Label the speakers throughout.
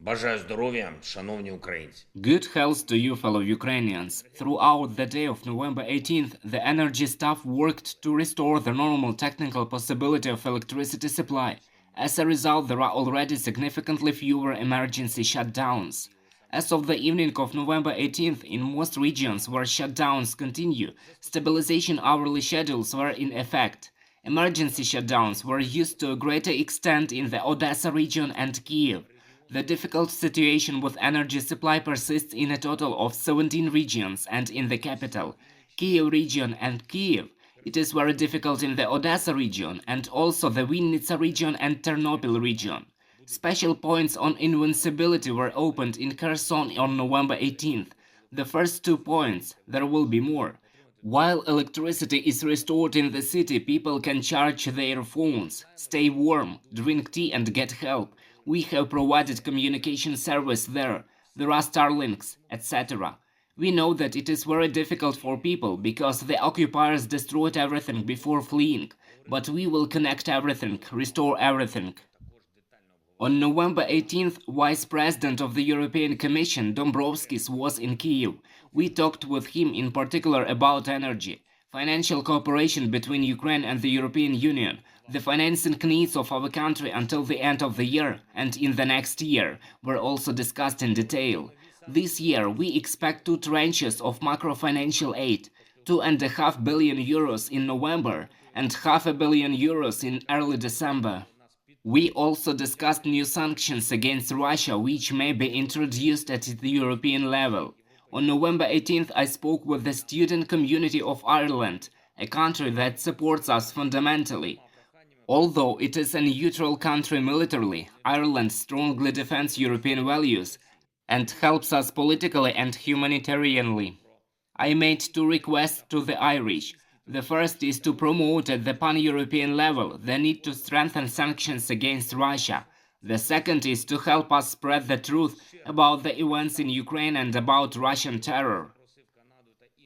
Speaker 1: Бажаю здоров'я, шановні українці.
Speaker 2: Good health to you, fellow Ukrainians. Throughout the day of November 18th, the energy staff worked to restore the normal technical possibility of electricity supply. As a result, there are already significantly fewer emergency shutdowns. As of the evening of November 18th, in most regions where shutdowns continue, stabilization hourly schedules were in effect. Emergency shutdowns were used to a greater extent in the Odesa region and Kyiv. The difficult situation with energy supply persists in a total of 17 regions and in the capital, Kyiv region and Kyiv. It is very difficult in the Odesa region and also the Vinnytsia region and Ternopil region. Special points on Invincibility were opened in Kherson on November 18th. The first 2 points, there will be more. While electricity is restored in the city, people can charge their phones, stay warm, drink tea and get help. We have provided communication service there. There are Starlinks, etc. We know that it is very difficult for people because the occupiers destroyed everything before fleeing. But we will connect everything, restore everything. On November 18th, Vice President of the European Commission Dombrovskis was in Kyiv. We talked with him in particular about energy, financial cooperation between Ukraine and the European Union, the financing needs of our country until the end of the year and in the next year were also discussed in detail. This year we expect 2 tranches of macro-financial aid, 2.5 billion euros in November and €500 million in early December. We also discussed new sanctions against Russia which may be introduced at the European level. On November 18th, I spoke with the student community of Ireland, a country that supports us fundamentally. Although it is a neutral country militarily, Ireland strongly defends European values and helps us politically and humanitarianly. I made 2 requests to the Irish. The first is to promote at the pan-European level the need to strengthen sanctions against Russia. The second is to help us spread the truth about the events in Ukraine and about Russian terror.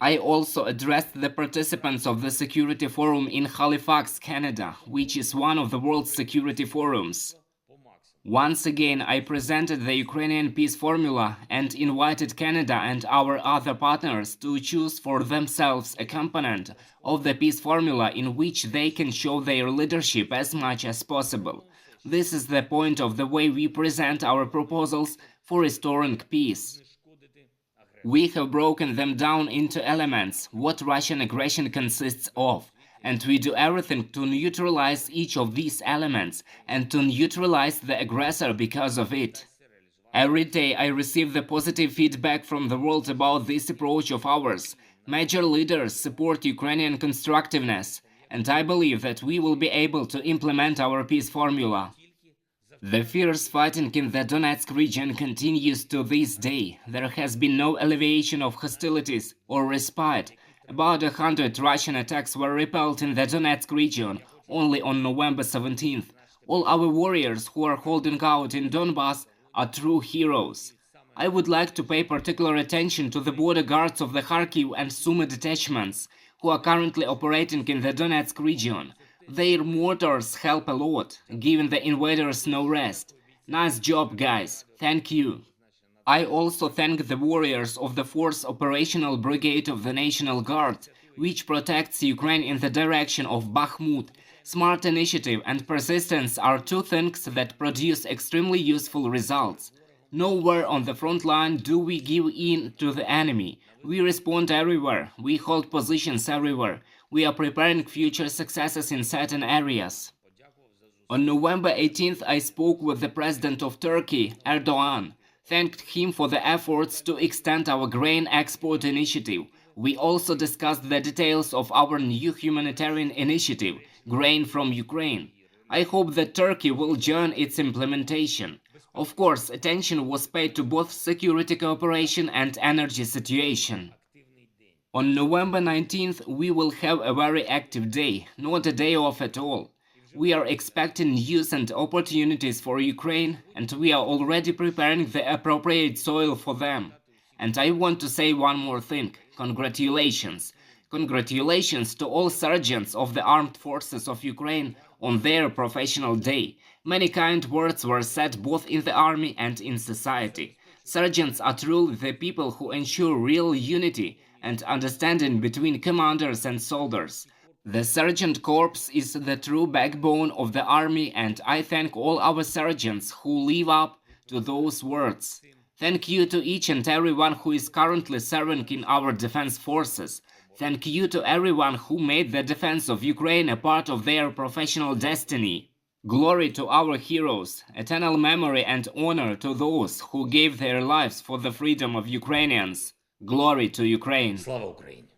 Speaker 2: I also addressed the participants of the Security Forum in Halifax, Canada, which is one of the world's security forums. Once again, I presented the Ukrainian peace formula and invited Canada and our other partners to choose for themselves a component of the peace formula in which they can show their leadership as much as possible. This is the point of the way we present our proposals for restoring peace. We have broken them down into elements, what Russian aggression consists of, and we do everything to neutralize each of these elements and to neutralize the aggressor because of it. Every day I receive the positive feedback from the world about this approach of ours. Major leaders support Ukrainian constructiveness, and I believe that we will be able to implement our peace formula. The fierce fighting in the Donetsk region continues to this day. There has been no alleviation of hostilities or respite. About 100 Russian attacks were repelled in the Donetsk region only on November 17th. All our warriors who are holding out in Donbass are true heroes. I would like to pay particular attention to the border guards of the Kharkiv and Sumy detachments who are currently operating in the Donetsk region. Their mortars help a lot, giving the invaders no rest. Nice job, guys. Thank you. I also thank the warriors of the 4th Operational Brigade of the National Guard, which protects Ukraine in the direction of Bakhmut. Smart initiative and persistence are 2 things that produce extremely useful results. Nowhere on the front line do we give in to the enemy. We respond everywhere. We hold positions everywhere. We are preparing future successes in certain areas. On November 18th, I spoke with the President of Turkey, Erdogan. Thanked him for the efforts to extend our grain export initiative. We also discussed the details of our new humanitarian initiative, Grain from Ukraine. I hope that Turkey will join its implementation. Of course, attention was paid to both security cooperation and energy situation. On November 19th, we will have a very active day, not a day off at all. We are expecting news and opportunities for Ukraine, and we are already preparing the appropriate soil for them. And I want to say one more thing. Congratulations. Congratulations to all sergeants of the armed forces of Ukraine, on their professional day. Many kind words were said both in the army and in society. Sergeants are truly the people who ensure real unity and understanding between commanders and soldiers. The Sergeant Corps is the true backbone of the army, and I thank all our sergeants who live up to those words. Thank you to each and everyone who is currently serving in our defense forces. Thank you to everyone who made the defense of Ukraine a part of their professional destiny. Glory to our heroes, eternal memory and honor to those who gave their lives for the freedom of Ukrainians. Glory to Ukraine.
Speaker 1: Слава Україні!